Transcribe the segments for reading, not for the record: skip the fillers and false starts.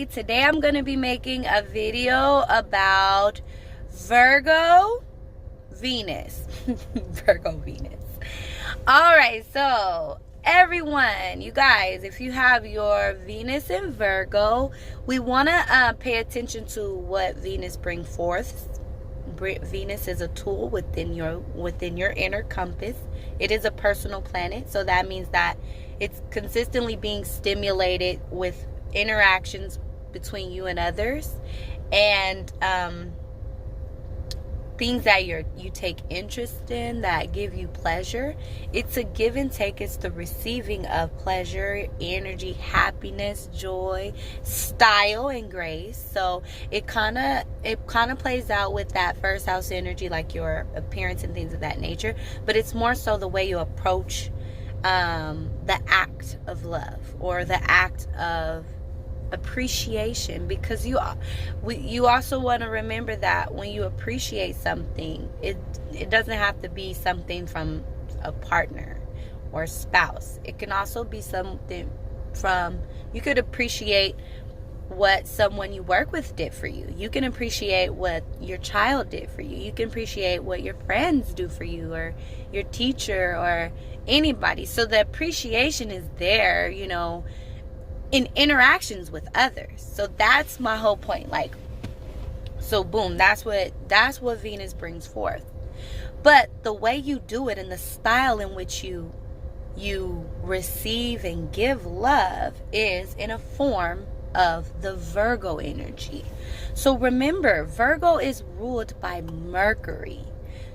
everybody. Today I'm going to be making a video about Virgo Venus. Virgo Venus. Alright, so everyone, you guys, if you have your Venus in Virgo, we want to pay attention to what Venus brings forth. Venus is a tool within your inner compass. It is a personal planet, so that means that it's consistently being stimulated with interactions between you and others, and things that you take interest in that give you pleasure. It's a give and take. It's the receiving of pleasure, energy, happiness, joy, style, and grace. So it kind of plays out with that first house energy, like your appearance and things of that nature. But it's more so the way you approach the act of love or the act of appreciation, because you also want to remember that when you appreciate something, it doesn't have to be something from a partner or spouse. It can also be something from, you could appreciate what someone you work with did for you. You can appreciate what your child did for you. You can appreciate what your friends do for you, or your teacher, or anybody. So the appreciation is there, in interactions with others. So that's my whole point. Like, so boom, that's what Venus brings forth. But the way you do it and the style in which you receive and give love is in a form of the Virgo energy. So remember, Virgo is ruled by Mercury.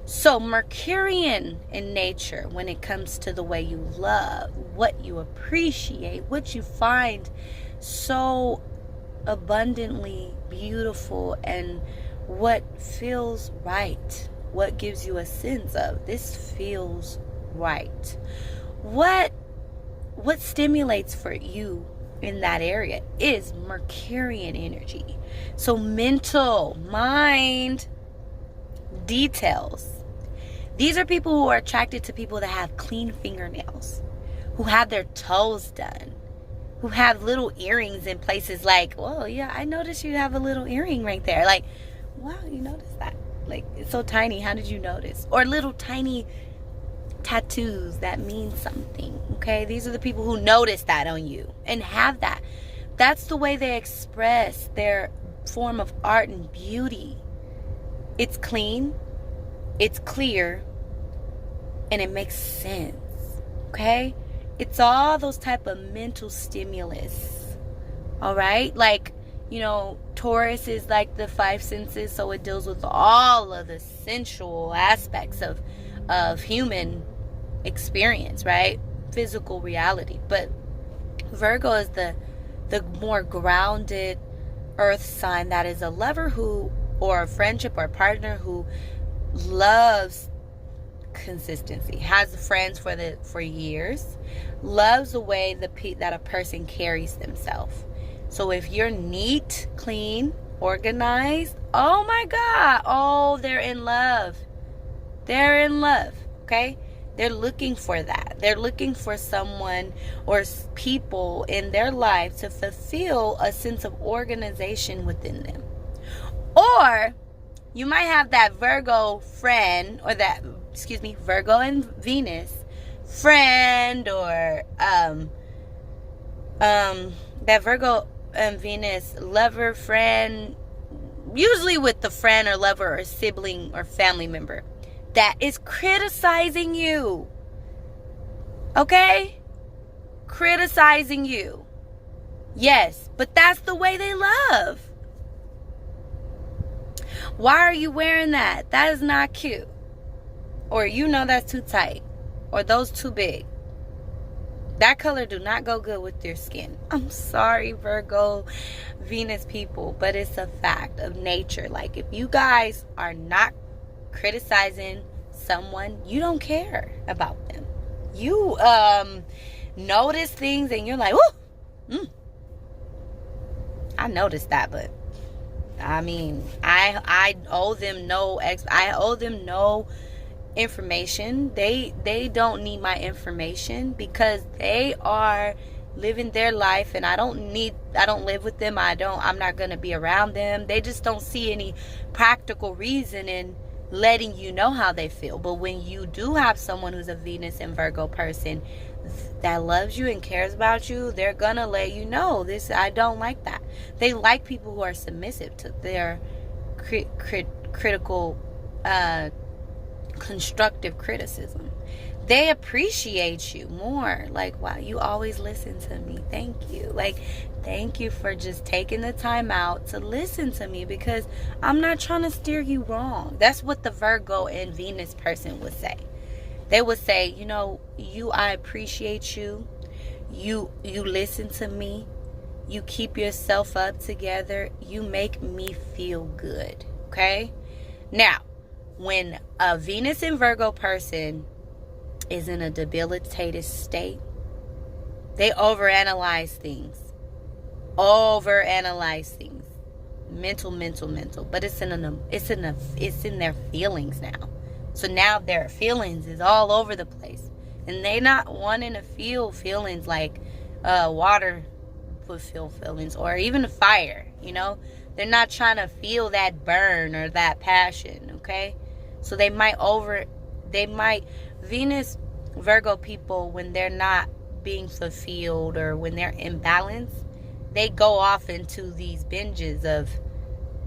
So Mercurian in nature when it comes to the way you love, what you appreciate, what you find so abundantly beautiful, and what feels right, what gives you a sense of this feels right. What stimulates for you in that area is Mercurian energy. So mental, mind, details. These are people who are attracted to people that have clean fingernails, who have their toes done, who have little earrings in places like, oh yeah, I noticed you have a little earring right there. Like, wow, you noticed that? Like, it's so tiny. How did you notice? Or little tiny tattoos that mean something. Okay, these are the people who notice that on you and have that. That's the way they express their form of art and beauty. It's clean, it's clear, and it makes sense. Okay, it's all those type of mental stimulus. All right, like, Taurus is like the five senses, so it deals with all of the sensual aspects of human experience, right? Physical reality. But Virgo is the more grounded earth sign that is a lover or a friendship or a partner who loves consistency, has friends for years, loves the way that a person carries themselves. So if you're neat, clean, organized, oh my God, oh, they're in love. They're in love, okay? They're looking for that. They're looking for someone or people in their life to fulfill a sense of organization within them. Or you might have that Virgo friend, or Virgo and Venus friend, or that Virgo and Venus lover friend, usually with the friend or lover or sibling or family member that is criticizing you. Okay? Criticizing you. Yes, but that's the way they love. Why are you wearing that? That is not cute. Or that's too tight. Or those too big. That color do not go good with your skin. I'm sorry, Virgo, Venus people, but it's a fact of nature. Like, if you guys are not criticizing someone, you don't care about them. You notice things and you're like, whoo, I noticed that, but I mean, I owe them no information. They don't need my information because they are living their life, and I don't live with them. I'm not going to be around them. They just don't see any practical reason in letting you know how they feel. But when you do have someone who's a Venus and Virgo person that loves you and cares about you, they're gonna let you know, this, I don't like that. They like people who are submissive to their critical, constructive criticism. They appreciate you more. Like, wow, you always listen to me. Thank you. Like, thank you for just taking the time out to listen to me, because I'm not trying to steer you wrong. That's what the Virgo and Venus person would say. They would say, I appreciate you. You listen to me. You keep yourself up together. You make me feel good. Okay? Now, when a Venus and Virgo person is in a debilitated state, they overanalyze things. Mental. But it's in their feelings now. So now their feelings is all over the place. And they not wanting to feel feelings like water would feel feelings, or even fire, They're not trying to feel that burn or that passion, okay? So they might Venus, Virgo people, when they're not being fulfilled or when they're imbalanced, they go off into these binges of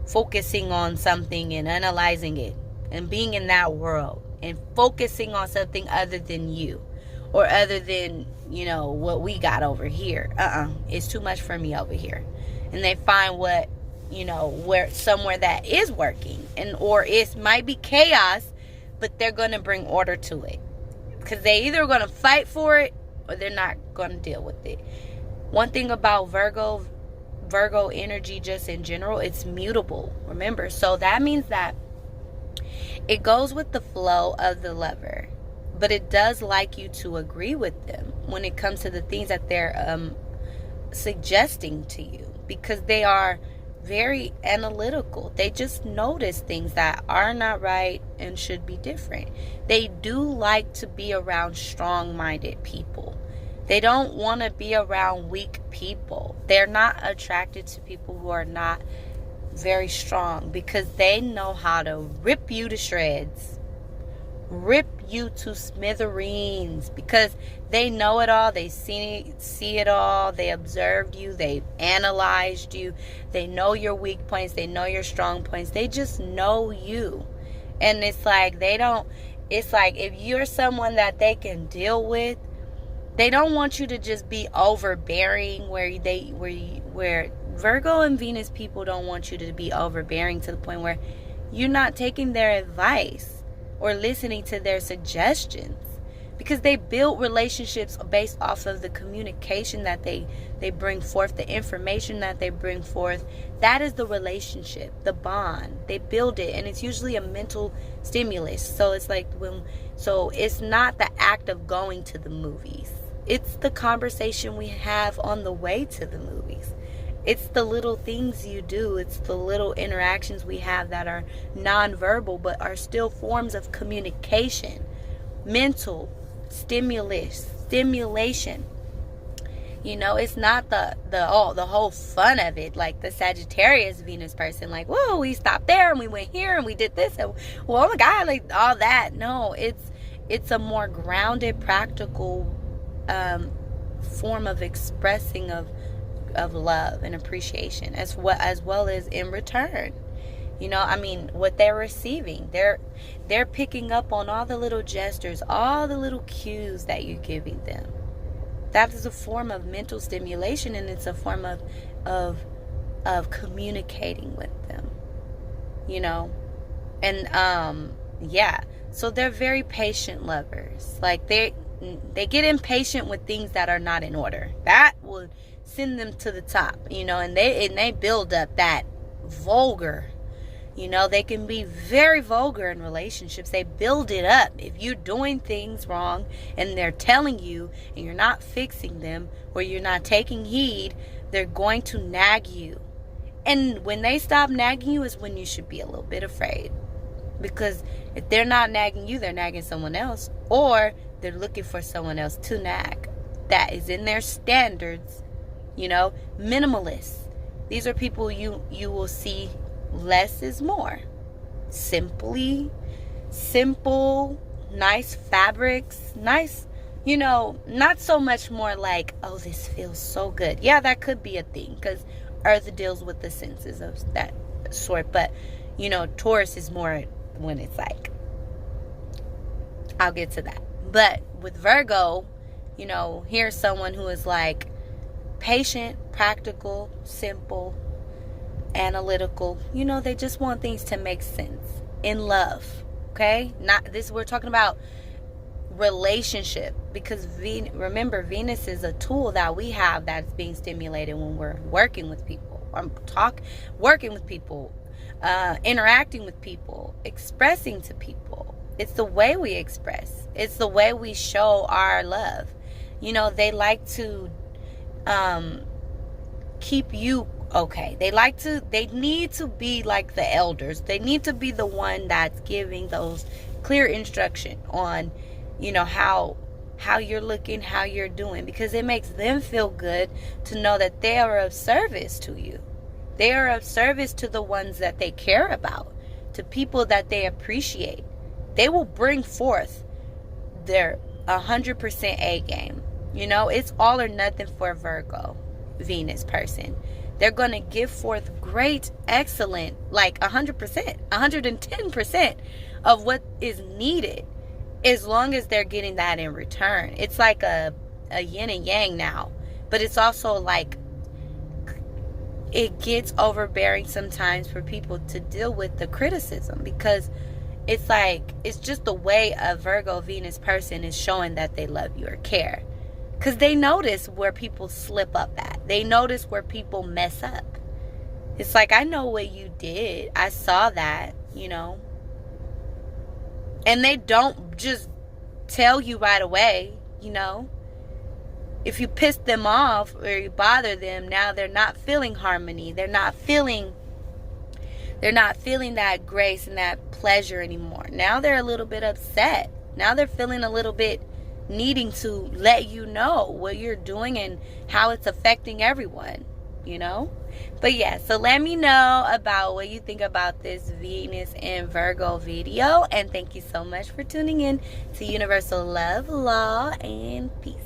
focusing on something and analyzing it and being in that world and focusing on something other than you, or other than, what we got over here. It's too much for me over here. And they find where somewhere that is working, or it might be chaos, but they're going to bring order to it, because they either going to fight for it or they're not going to deal with it. One thing about Virgo energy, just in general, it's mutable. Remember, so that means that it goes with the flow of the lover, but it does like you to agree with them when it comes to the things that they're suggesting to you, because they are very analytical. They just notice things that are not right and should be different. They do like to be around strong-minded people. They don't want to be around weak people. They're not attracted to people who are not very strong, because they know how to rip you to shreds, rip you to smithereens, because they know it all. They see it all. They observed you. They analyzed you. They know your weak points. They know your strong points. They just know you. And it's like if you're someone that they can deal with, they don't want you to just be overbearing, where Virgo and Venus people don't want you to be overbearing to the point where you're not taking their advice or listening to their suggestions, because they build relationships based off of the communication that they bring forth, the information that they bring forth. That is the relationship, the bond. They build it, and it's usually a mental stimulus. So it's like it's not the act of going to the movies. It's the conversation we have on the way to the movies. It's the little things you do. It's the little interactions we have that are nonverbal, but are still forms of communication. Mental stimulation. It's not the whole fun of it, like the Sagittarius Venus person, like, whoa, we stopped there and we went here and we did this, and well, oh my God, like all that. No, it's a more grounded, practical form of expressing of love and appreciation, as well as in return. What they're receiving, they're picking up on all the little gestures, all the little cues that you're giving them. That is a form of mental stimulation, and it's a form of communicating with them. And so they're very patient lovers. Like they get impatient with things that are not in order. That will send them to the top, and they build up that vulgar. They can be very vulgar in relationships. They build it up. If you're doing things wrong and they're telling you and you're not fixing them, or you're not taking heed, they're going to nag you. And when they stop nagging you is when you should be a little bit afraid. Because if they're not nagging you, they're nagging someone else, or they're looking for someone else to nag. that is in their standards, you know, minimalists. These are people you will see less is more. Simple, nice fabrics, nice, you know, not so much more like, oh, this feels so good. Yeah, that could be a thing because Earth deals with the senses of that sort. But, you know, Taurus is more when it's like, I'll get to that. But with Virgo, you know, here's someone who is like patient, practical, simple, analytical. You know, they just want things to make sense in love. Okay? Not this, we're talking about relationship, because remember, Venus is a tool that we have that's being stimulated when we're working with people. Working with people, interacting with people, expressing to people. It's the way we express. It's the way we show our love. You know, they like to keep you okay. They need to be like the elders. They need to be the one that's giving those clear instruction on, you know, how you're looking, how you're doing, because it makes them feel good to know that they are of service to you. They are of service to the ones that they care about, to people that they appreciate. They will bring forth their 100% A game. You know, it's all or nothing for a Virgo Venus person. They're going to give forth great, excellent, like 100%, 110% of what is needed, as long as they're getting that in return. It's like a yin and yang now. But it's also like, it gets overbearing sometimes for people to deal with the criticism, because it's like, it's just the way a Virgo Venus person is showing that they love you or care. Because they notice where people slip up at. They notice where people mess up. It's like, I know what you did. I saw that, you know. And they don't just tell you right away, you know. If you piss them off or you bother them, now they're not feeling harmony. They're not feeling that grace and that pleasure anymore. Now they're a little bit upset. Now they're feeling a little bit needing to let you know what you're doing and how it's affecting everyone, you know. But yeah, so let me know about what you think about this Venus and Virgo video, and thank you so much for tuning in to Universal Love, Law, and Peace.